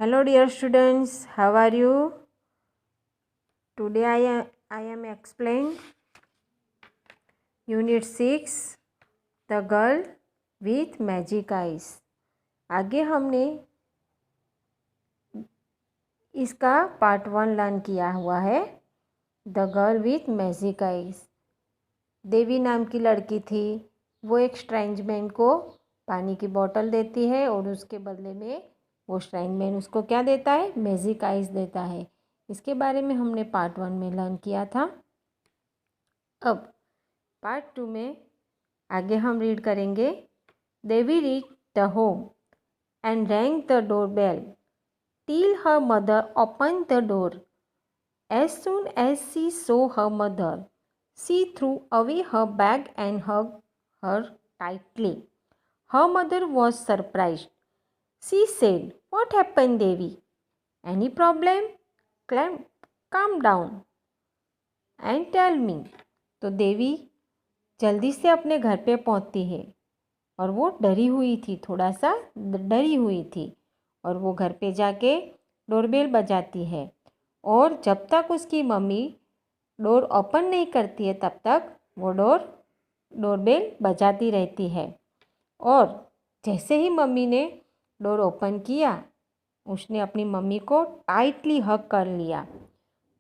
Hello dear students, how are you? Today I am explain Unit 6 The Girl with Magic Eyes। आगे हमने इसका part 1 learn किया हुआ है। The girl with magic eyes. Devi नाम की लड़की थी। वो एक स्ट्रेंज मैन को पानी की बोतल देती है और उसके बदले में वो स्ट्रेंज मैन उसको क्या देता है? मैजिक आइज देता है। इसके बारे में हमने पार्ट 1 में लर्न किया था। अब पार्ट 2 में आगे हम रीड करेंगे। Devi reach the home and rang the door bell till her mother opened the door. As soon as she saw her mother, she threw away her bag and hugged her tightly. Her mother was surprised. She said, "What happened, Devi? Any problem? Calm down and tell me." तो देवी जल्दी से अपने घर पे पहुंचती है और वो डरी हुई थी, थोड़ा सा डरी हुई थी, और वो घर पे जाके डोरबेल बजाती है। और जब तक उसकी मम्मी डोर ओपन नहीं करती है तब तक वो डोरबेल बजाती रहती है। और जैसे ही मम्मी ने डोर ओपन किया, उसने अपनी मम्मी को टाइटली हग कर लिया।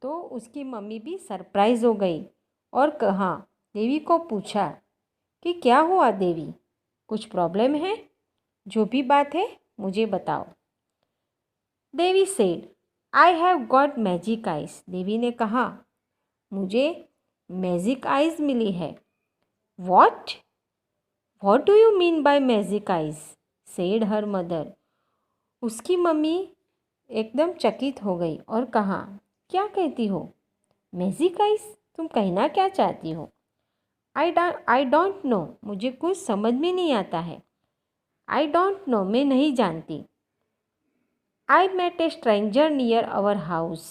तो उसकी मम्मी भी सरप्राइज़ हो गई और कहा, देवी को पूछा कि क्या हुआ देवी, कुछ प्रॉब्लम है? जो भी बात है मुझे बताओ। Devi said, I have got magic eyes. Devi ने कहा, मुझे मैजिक आइज मिली है। What what do you mean by magic eyes? Said her mother. उसकी मम्मी एकदम चकित हो गई और कहा, क्या कहती हो? Magic eyes? तुम कहना क्या चाहती हो? I don't know. मुझे कुछ समझ में नहीं आता है। आई डोंट नो, मैं नहीं जानती। I met a stranger near our house.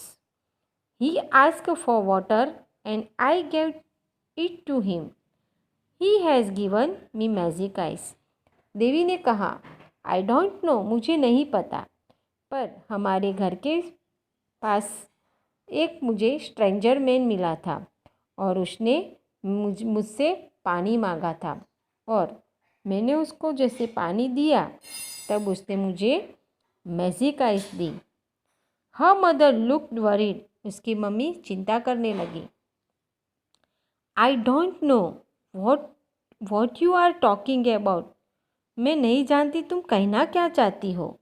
He asked for water and I gave it to him. He has given me magic eyes. देवी ने कहा, I don't know, मुझे नहीं पता, पर हमारे घर के पास मुझे स्ट्रेंजर मैन मिला था और उसने मुझसे पानी मांगा था, और मैंने उसको जैसे पानी दिया तब उसने मुझे मैजिक आइज दी। Her mother looked worried. उसकी मम्मी चिंता करने लगी। I don't know what you are talking about. मैं नहीं जानती तुम कहना क्या चाहती हो।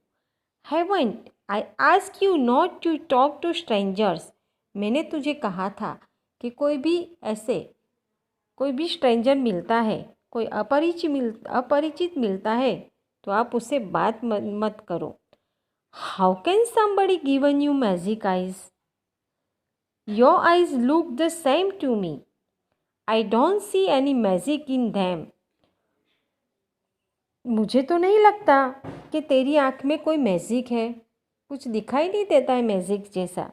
Haven't I ask you not to talk to strangers. मैंने तुझे कहा था कि कोई भी स्ट्रेंजर मिलता है, कोई अपरिचित मिलता है तो आप उससे बात मत करो। How can somebody given you magic eyes? Your eyes look the same to me. I don't see any magic in them. मुझे तो नहीं लगता कि तेरी आँख में कोई मैजिक है, कुछ दिखाई नहीं देता है मैजिक जैसा।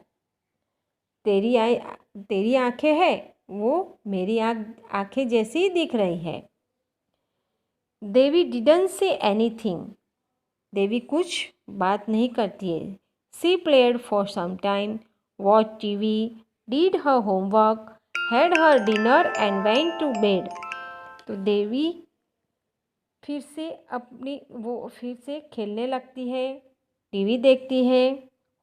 तेरी आँखें हैं वो मेरी आँखें जैसी ही दिख रही है। देवी didn't say anything. देवी कुछ बात नहीं करती है। She played for some time, watched TV, did her homework, had her dinner and went to bed. तो देवी फिर से खेलने लगती है, टीवी देखती है,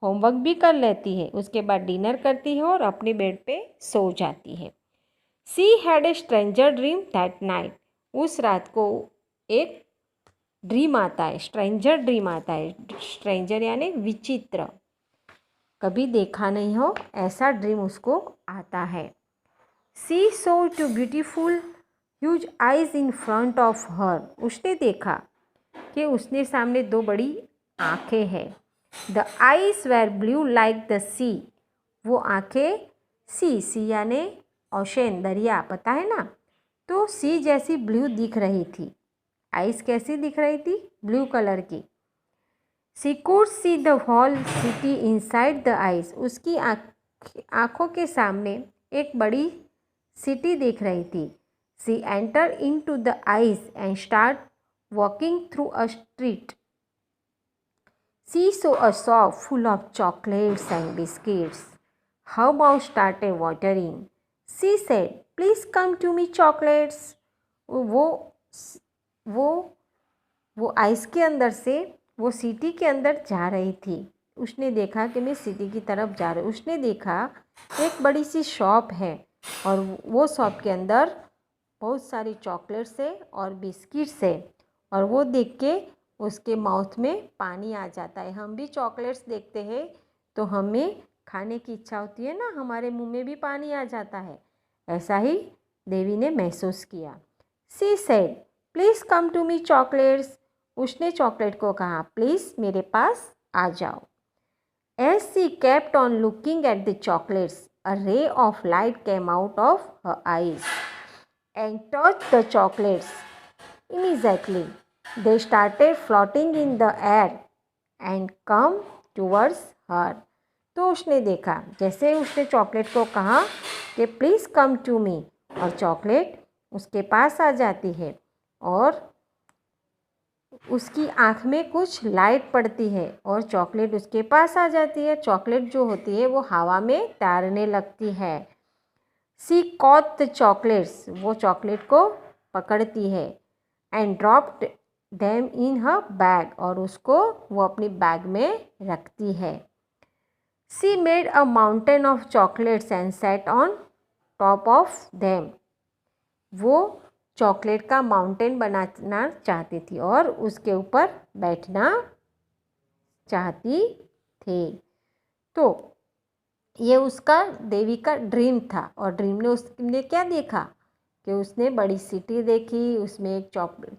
होमवर्क भी कर लेती है, उसके बाद डिनर करती है और अपने बेड पे सो जाती है। She had a stranger dream that night. उस रात को एक ड्रीम आता है, स्ट्रेंजर ड्रीम आता है। स्ट्रेंजर यानी विचित्र, कभी देखा नहीं हो ऐसा ड्रीम उसको आता है। She saw two beautiful huge eyes in front of her. उसने देखा कि उसने सामने दो बड़ी आँखें हैं। The eyes were blue like the sea. वो आँखें सी यानी ओशन, दरिया, पता है ना, तो सी जैसी ब्लू दिख रही थी। आइस कैसी दिख रही थी? ब्लू कलर की। She could see the whole city inside the eyes. उसकी आँखों के सामने एक बड़ी सिटी दिख रही थी। She enter into the ice and start walking through a street. She saw a shop full of chocolates and biscuits. Her mouth started watering. She said, "Please come to me, chocolates." वो वो वो ice के अंदर से वो city के अंदर जा रही थी। उसने देखा कि मैं सिटी की तरफ जा रही हूँ। उसने देखा एक बड़ी सी शॉप है और वो शॉप के अंदर बहुत सारी चॉकलेट्स है और बिस्किट्स है और वो देख के उसके माउथ में पानी आ जाता है। हम भी चॉकलेट्स देखते हैं तो हमें खाने की इच्छा होती है ना, हमारे मुंह में भी पानी आ जाता है। ऐसा ही देवी ने महसूस किया। She said, please come to me chocolates. उसने चॉकलेट को कहा, प्लीज़ मेरे पास आ जाओ। As she kept on looking at the chocolates, a ray of light came out of her eyes and touched the chocolates. Immediately, they started floating in the air and come towards her. तो उसने देखा, जैसे उसने chocolate को कहा कि please come to me, और chocolate उसके पास आ जाती है और उसकी आँख में कुछ लाइट पड़ती है और चॉकलेट उसके पास आ जाती है। चॉकलेट जो होती है वो हवा में तैरने लगती है। सी कॉट द चॉकलेट्स, वो चॉकलेट को पकड़ती है and dropped them in her bag, और उसको वो अपनी बैग में रखती है। सी made a mountain of chocolates and set on top of them, वो चॉकलेट का माउंटेन बनाना चाहती थी और उसके ऊपर बैठना चाहती थी। तो ये उसका देवी का ड्रीम था और ड्रीम ने उसने क्या देखा कि उसने बड़ी सिटी देखी, उसमें एक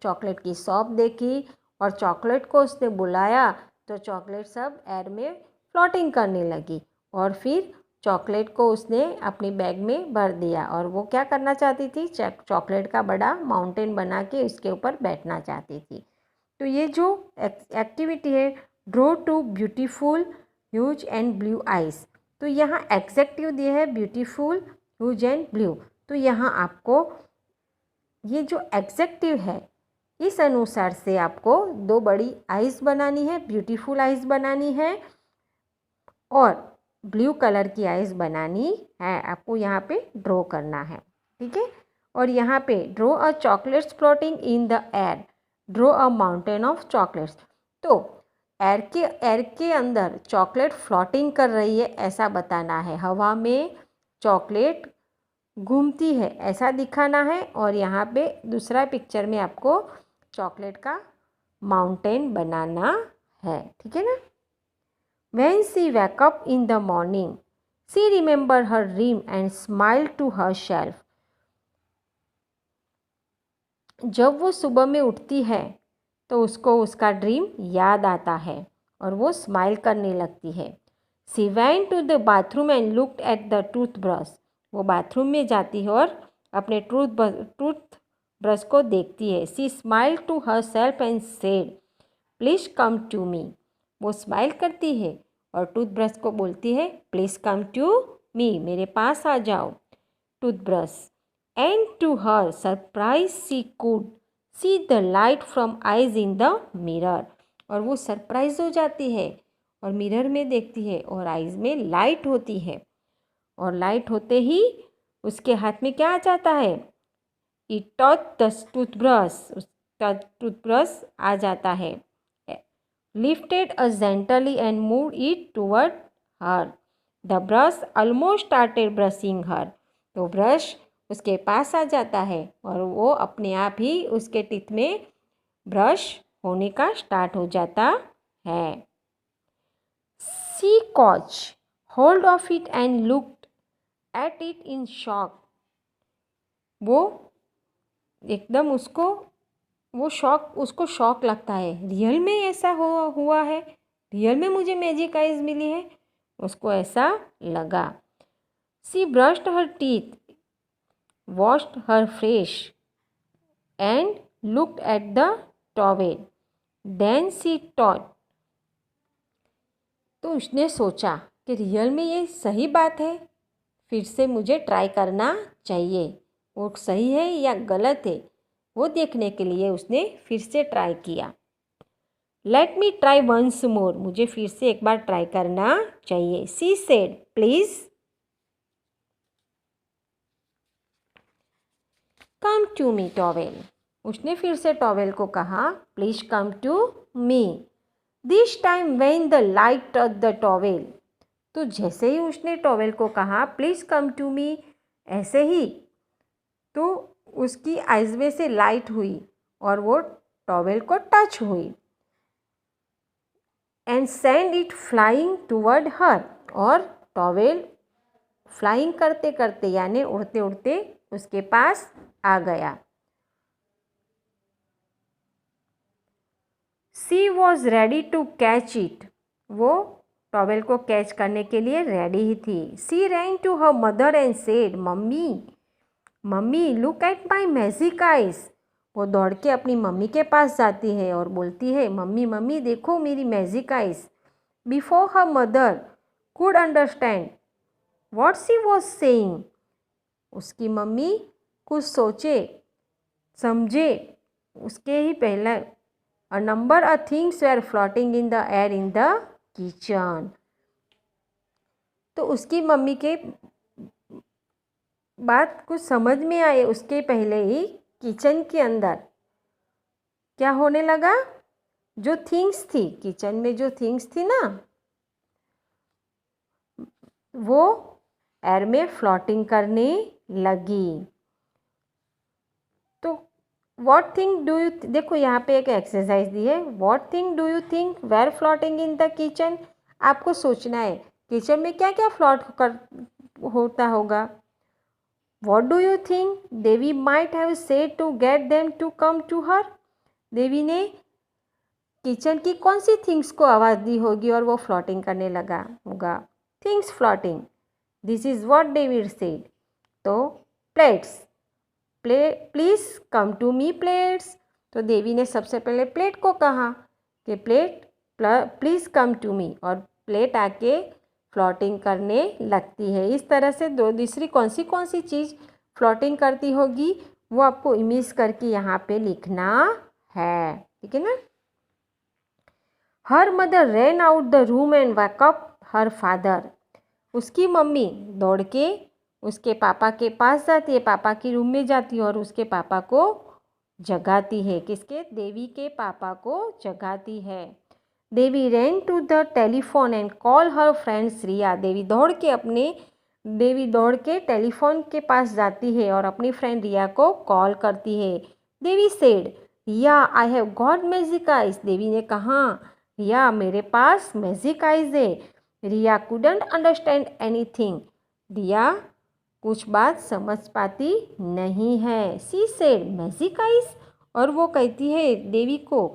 चॉकलेट की शॉप देखी और चॉकलेट को उसने बुलाया तो चॉकलेट सब एयर में फ्लोटिंग करने लगी और फिर चॉकलेट को उसने अपनी बैग में भर दिया और वो क्या करना चाहती थी, चॉकलेट का बड़ा माउंटेन बना के उसके ऊपर बैठना चाहती थी। तो ये जो एक्टिविटी है, draw two beautiful huge and blue eyes, तो यहाँ एग्जेक्टिव दिए है ब्यूटीफुल ह्यूज एंड ब्लू। तो यहाँ आपको ये जो एग्जेक्टिव है इस अनुसार से आपको दो बड़ी आइज़ बनानी है, ब्यूटीफुल आइज़ बनानी है और ब्लू कलर की आइज़ बनानी है। आपको यहाँ पे ड्रॉ करना है, ठीक है। और यहाँ पे draw a chocolates floating in the air, draw a mountain of chocolates. तो एयर के अंदर चॉकलेट फ्लोटिंग कर रही है ऐसा बताना है, हवा में चॉकलेट घूमती है ऐसा दिखाना है। और यहाँ पे दूसरा पिक्चर में आपको चॉकलेट का माउंटेन बनाना है, ठीक है ना। When she woke up in the morning, she remembered her dream and smiled to herself. जब वो सुबह में उठती है तो उसको उसका ड्रीम याद आता है और वो स्माइल करने लगती है। She went to the bathroom and looked at the toothbrush. वो बाथरूम में जाती है और अपने टूथ ब्रश को देखती है। She smiled to herself and said, "Please come to me." वो स्माइल करती है और टूथब्रश को बोलती है, "Please come to me." मेरे पास आ जाओ। Toothbrush, and to her surprise she could see the light from eyes in the mirror. और वो सरप्राइज हो जाती है और मिरर में देखती है और आइज़ में लाइट होती है और लाइट होते ही उसके हाथ में क्या आ जाता है, इट टच द टूथब्रश, उसका टूथब्रश आ जाता है। Lifted a gently and move it toward her, the brush almost started brushing her. तो ब्रश उसके पास आ जाता है और वो अपने आप ही उसके टीथ में ब्रश होने का स्टार्ट हो जाता है। She caught hold of it and looked at it in shock. वो एकदम उसको शॉक लगता है, रियल में ऐसा हुआ है, रियल में मुझे मैजिक आइज मिली है, उसको ऐसा लगा। She brushed her teeth, washed her face and looked at the towel. Then she thought, तो उसने सोचा कि रियल में ये सही बात है, फिर से मुझे ट्राई करना चाहिए, वो सही है या गलत है वो देखने के लिए उसने फिर से ट्राई किया। Let me try once more, मुझे फिर से एक बार ट्राई करना चाहिए। She said please come to me towel, उसने फिर से टॉवेल को कहा please come to me. This time when the light touch the towel, तो जैसे ही उसने टॉवेल को कहा प्लीज कम टू मी, ऐसे ही तो उसकी आइज में से लाइट हुई और वो टॉवेल को टच हुई। And send it flying toward her, और टॉवेल फ्लाइंग करते करते यानी उड़ते उड़ते उसके पास आ गया। She was ready to catch it, वो टॉवेल को कैच करने के लिए रेडी ही थी। She ran to her mother and said mummy mummy look at my magic eyes, वो दौड़ के अपनी मम्मी के पास जाती है और बोलती है मम्मी मम्मी देखो मेरी magic eyes. Before her mother could understand what she was saying, उसकी मम्मी कुछ सोचे समझे उसके ही पहले a number of things were floating in the air in the kitchen, तो उसकी मम्मी के बात कुछ समझ में आए उसके पहले ही किचन के अंदर क्या होने लगा, जो थिंग्स थी किचन में, जो थिंग्स थी ना वो एयर में फ्लोटिंग करने लगी। तो वॉट थिंग डू यू, देखो यहाँ पे एक एक्सरसाइज दी है, what thing do you think were floating in the kitchen, आपको सोचना है किचन में क्या क्या फ्लोट कर होता होगा। What do you think Devi might have said to get them to come to her, Devi ने किचन की कौन सी थिंग्स को आवाज़ दी होगी और वो फ्लोटिंग करने लगा होगा। Things floating, this is what David said, तो plates please come to me plates, तो देवी ने सबसे पहले प्लेट को कहा कि plate please come to me, और प्लेट आके फ्लोटिंग करने लगती है। इस तरह से दूसरी कौन सी चीज़ फ्लोटिंग करती होगी वो आपको इमेज करके यहाँ पे लिखना है, ठीक है ना। Her mother ran out the room and woke up her father, उसकी मम्मी दौड़ के उसके पापा के पास जाती है, पापा के रूम में जाती है और उसके पापा को जगाती है। किसके, देवी के पापा को जगाती है। Devi ran to the telephone and call her friends Riya, Devi दौड़ के टेलीफोन के पास जाती है और अपनी फ्रेंड रिया को कॉल करती है। Devi said Riya I have got magic eyes, Devi ने कहा रिया मेरे पास मैजिक आइज है। Riya couldn't understand anything, Riya कुछ बात समझ पाती नहीं है। सी सेड मैजिक आइज, और वो कहती है देवी को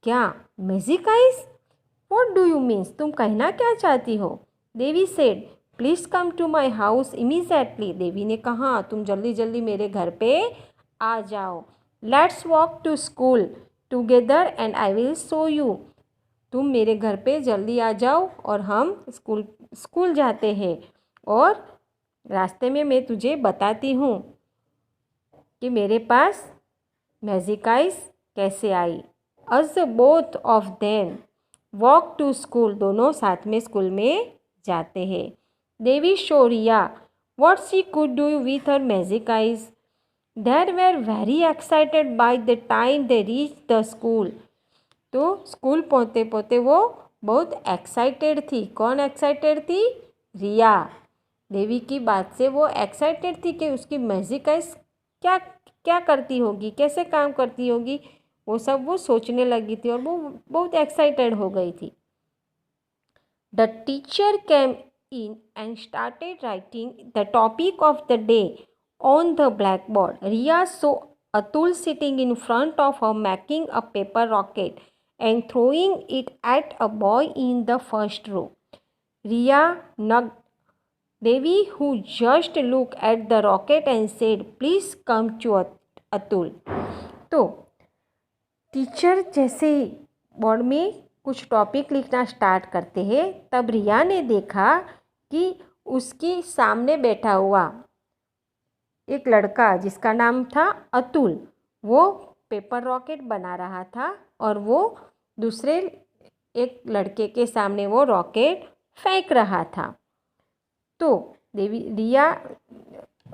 क्या magic eyes, what do you means, तुम कहना क्या चाहती हो। Devi said please come to my house immediately, Devi ने कहा तुम जल्दी जल्दी मेरे घर पे आ जाओ। Let's walk to school together and I will show you, तुम मेरे घर पे जल्दी आ जाओ और हम स्कूल जाते हैं और रास्ते में मैं तुझे बताती हूँ कि मेरे पास मैजिक आइज कैसे आई। As both of them walk to school, दोनों साथ में स्कूल में जाते हैं। Devi show Riya what she could do with her magic eyes, there were very excited by the time they reach the school, तो स्कूल पहुँचते पहुँचते वो बहुत एक्साइटेड थी। कौन एक्साइटेड थी, रिया, देवी की बात से वो एक्साइटेड थी कि उसकी मैजिक आइज क्या क्या करती होगी, कैसे काम करती होगी, वो सब वो सोचने लगी थी और वो बहुत एक्साइटेड हो गई थी। The teacher came in and started writing the topic of the day on the blackboard, Riya saw Atul sitting in front of her making a paper rocket and throwing it at a boy in the first row. Riya nudged Devi, who just looked at the rocket and said, "Please come to Atul." तो teacher जैसे board में कुछ topic लिखना start करते हैं तब रिया ने देखा कि उसके सामने बैठा हुआ एक लड़का जिसका नाम था अतुल, वो पेपर रॉकेट बना रहा था और वो दूसरे एक लड़के के सामने वो रॉकेट फेंक रहा था। तो रिया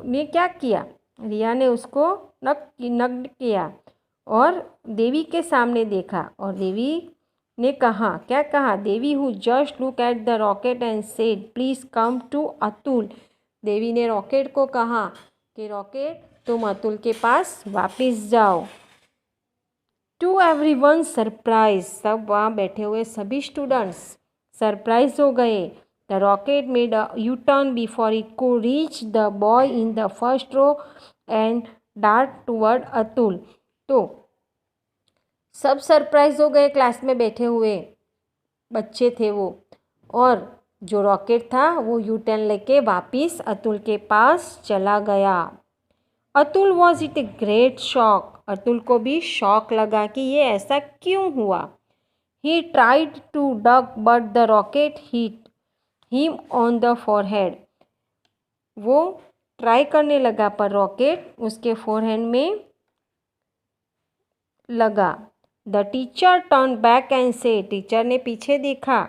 ने क्या किया, रिया ने उसको नग्न किया और देवी के सामने देखा और देवी ने कहा, क्या कहा, Devi who just look at the rocket and said please come to Atul. Devi ने रॉकेट को कहा कि रॉकेट तुम अतुल के पास वापस जाओ। टू एवरीवन सरप्राइज, सब वहाँ बैठे हुए सभी स्टूडेंट्स सरप्राइज हो गए। The rocket made a U turn before it could reach the boy in the first row and dart toward Atul. तो सब सरप्राइज हो गए, क्लास में बैठे हुए बच्चे थे वो, और जो रॉकेट था वो यू टर्न लेके वापिस अतुल के पास चला गया। Atul was it a great shock, Atul को भी शॉक लगा कि ये ऐसा क्यों हुआ। He tried to duck but the rocket hit him on the forehead, वो ट्राई करने लगा पर रॉकेट उसके फोरहेड में लगा। The teacher turn back and said, teacher ने पीछे देखा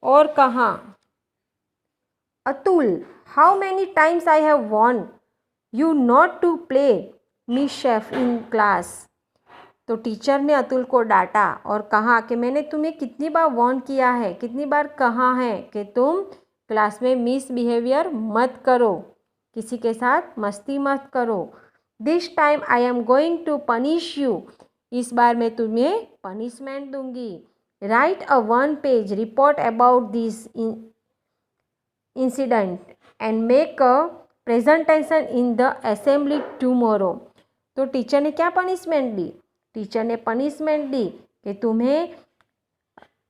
और कहा, Atul how many times I have warned you not to play mischief in class. तो टीचर ने अतुल को डांटा और कहा कि मैंने तुम्हें कितनी बार वॉर्न किया है, कितनी बार कहा है कि तुम क्लास में मिसबिहेवियर मत करो, किसी के साथ मस्ती मत करो। This time I am going to punish you, इस बार मैं तुम्हें पनिशमेंट दूंगी। Write a 1 page report about this incident and make a presentation in the assembly tomorrow. तो टीचर ने क्या पनिशमेंट दी, टीचर ने पनिशमेंट दी कि तुम्हें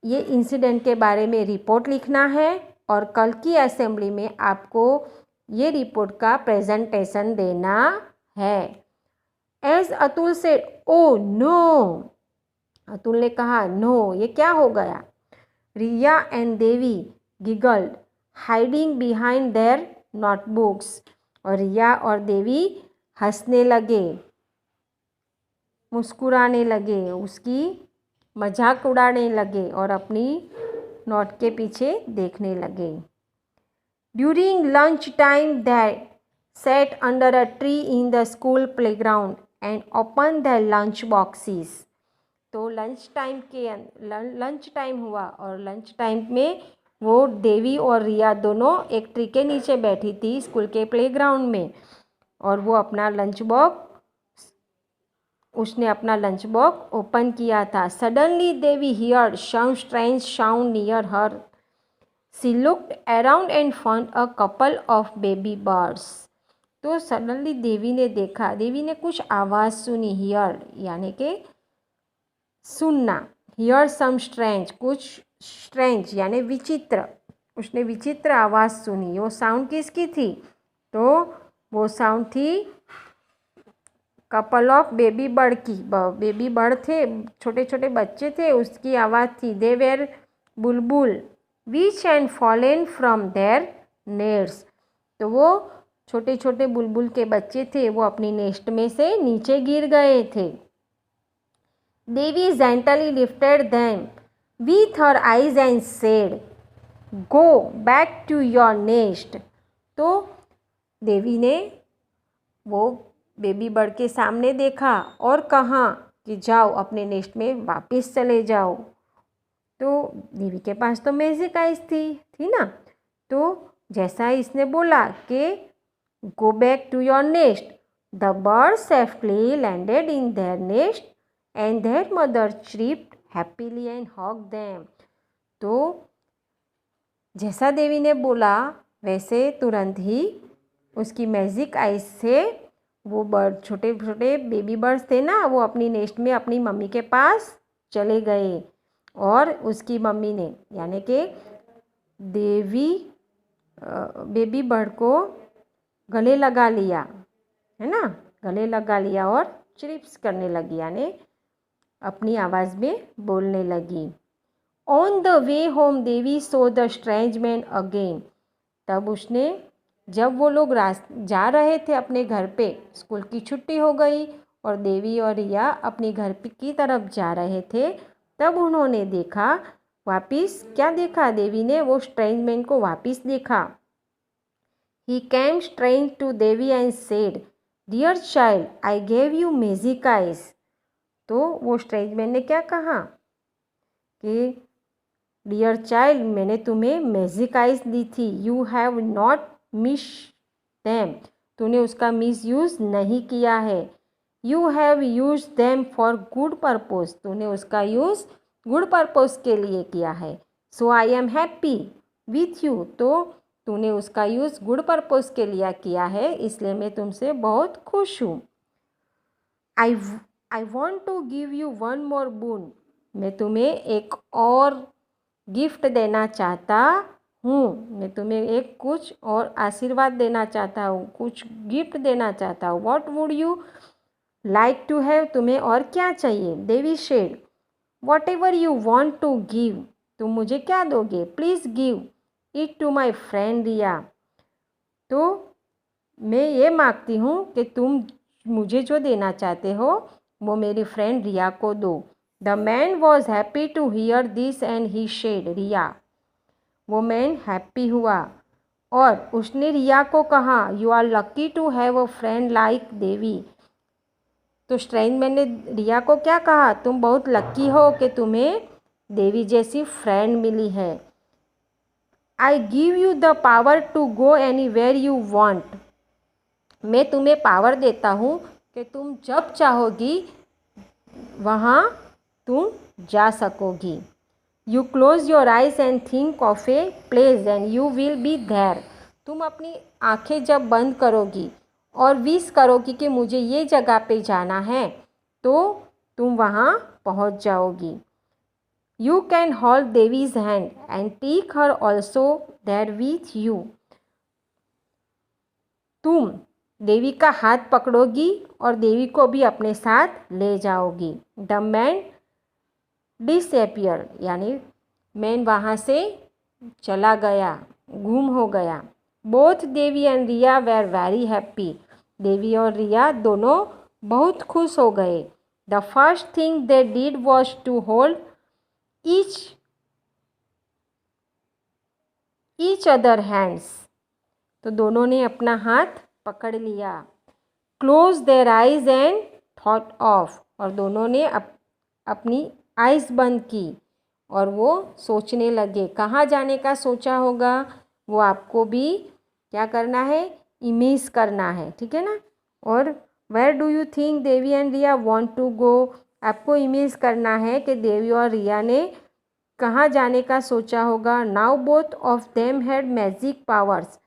ये इंसिडेंट के बारे में रिपोर्ट लिखना है और कल की असेंबली में आपको ये रिपोर्ट का प्रेजेंटेशन देना है। एज अतुल से ओ नो, अतुल ने कहा नो, ये क्या हो गया। Riya and Devi giggled hiding behind their notebooks, और रिया और देवी हंसने लगे, मुस्कुराने लगे, उसकी मजाक उड़ाने लगे और अपनी नोट के पीछे देखने लगे। During lunch time they sat under a tree in the school playground and opened their lunch boxes। तो लंच टाइम हुआ और लंच टाइम में वो देवी और रिया दोनों एक ट्री के नीचे बैठी थी स्कूल के प्लेग्राउंड में, और वो उसने अपना लंच बॉक्स ओपन किया था। Suddenly Devi heard some strange sound near her, she looked around and found a couple of baby birds. तो सडनली देवी ने देखा, देवी ने कुछ आवाज़ सुनी, हियर यानी कि सुनना, हियर सम स्ट्रेंज, कुछ स्ट्रेंज यानी विचित्र, उसने विचित्र आवाज़ सुनी। वो साउंड किसकी थी, तो वो साउंड थी कपल ऑफ बेबी बर्ड की, बेबी बर्ड थे, छोटे छोटे बच्चे थे, उसकी आवाज़ थी। They were bulbul which and fallen from their nest, तो वो छोटे छोटे बुलबुल के बच्चे थे, वो अपनी नेस्ट में से नीचे गिर गए थे। Devi gently lifted them with her eyes and said go back to your nest. तो देवी ने वो बेबी बर्ड के सामने देखा और कहा कि जाओ अपने नेस्ट में वापस चले जाओ। तो देवी के पास तो मैजिक आइज थी ना, तो जैसा इसने बोला कि go back to your nest, the bird safely landed in their nest and their mother chirped happily and hug them. तो जैसा देवी ने बोला वैसे तुरंत ही उसकी मैजिक आइज से वो बर्ड, छोटे छोटे बेबी बर्ड्स थे ना, वो अपनी नेस्ट में अपनी मम्मी के पास चले गए और उसकी मम्मी ने यानी कि देवी बेबी बर्ड को गले लगा लिया, है ना, गले लगा लिया और चिरिप्स करने लगी यानी अपनी आवाज़ में बोलने लगी। On the way home Devi so the strange man again, तब उसने, जब वो लोग जा रहे थे अपने घर पे, स्कूल की छुट्टी हो गई और देवी और रिया अपने घर की तरफ जा रहे थे, तब उन्होंने देखा, वापिस क्या देखा देवी ने, वो स्ट्रेंज मैन को वापिस देखा। He came straight to Devi and said, Dear child, I gave you magic eyes. तो वो स्ट्रेंज मैन ने क्या कहा कि डियर चाइल्ड, मैंने तुम्हें मैजिक आइज दी थी, you have not miss them, तूने उसका मिस यूज़ नहीं किया है। You have use them for good purpose, तूने उसका यूज़ गुड पर्पज़ के लिए किया है। So I am happy with you, तो तूने उसका यूज़ गुड पर्पज़ के लिए किया है, इसलिए मैं तुमसे बहुत खुश हूँ। I want to give you one more boon, मैं तुम्हें एक और गिफ्ट देना चाहता हूँ, मैं तुम्हें एक कुछ और आशीर्वाद देना चाहता हूँ, कुछ गिफ्ट देना चाहता हूँ। What would you like to have, तुम्हें और क्या चाहिए। Devi said, whatever you want to give, तुम मुझे क्या दोगे, please give it to my friend Riya, तो मैं ये मांगती हूँ कि तुम मुझे जो देना चाहते हो वो मेरी फ्रेंड रिया को दो। The man was happy to hear this and he said Riya, वो मैन हैप्पी हुआ और उसने रिया को कहा, you are lucky to have a friend like Devi, तो स्ट्रेंज मैन ने रिया को क्या कहा, तुम बहुत लकी हो कि तुम्हें देवी जैसी फ्रेंड मिली है। I give you the power to go anywhere you want, मैं तुम्हें पावर देता हूँ कि तुम जब चाहोगी वहाँ तुम जा सकोगी। You close your eyes and think of a place and you will be there, तुम अपनी आंखें जब बंद करोगी और विश करोगी कि मुझे ये जगह पे जाना है, तो तुम वहाँ पहुँच जाओगी। You can hold Devi's hand and take her also there with you, तुम देवी का हाथ पकड़ोगी और देवी को भी अपने साथ ले जाओगी। द मैन डिसअपियर, यानी मैन वहाँ से चला गया, गुम हो गया। Both Devi and Riya were very happy, Devi और रिया दोनों बहुत खुश हो गए। The first thing they did was to hold each other hands, तो दोनों ने अपना हाथ पकड़ लिया। Close their eyes and thought of, और दोनों ने अपनी आइज़ बंद की और वो सोचने लगे, कहाँ जाने का सोचा होगा वो आपको भी क्या करना है, इमेज करना है, ठीक है ना। और where do you think Devi and Riya want to go, आपको इमेज करना है कि देवी और रिया ने कहाँ जाने का सोचा होगा। Now both of them had magic powers,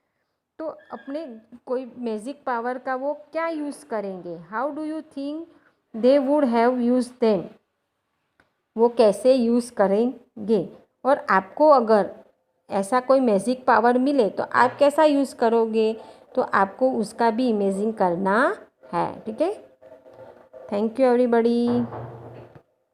तो अपने कोई मैजिक पावर का वो क्या यूज़ करेंगे। How do you think they would have use them, वो कैसे यूज़ करेंगे। और आपको अगर ऐसा कोई मैजिक पावर मिले तो आप कैसा यूज़ करोगे, तो आपको उसका भी इमेजिन करना है, ठीक है। Thank you everybody.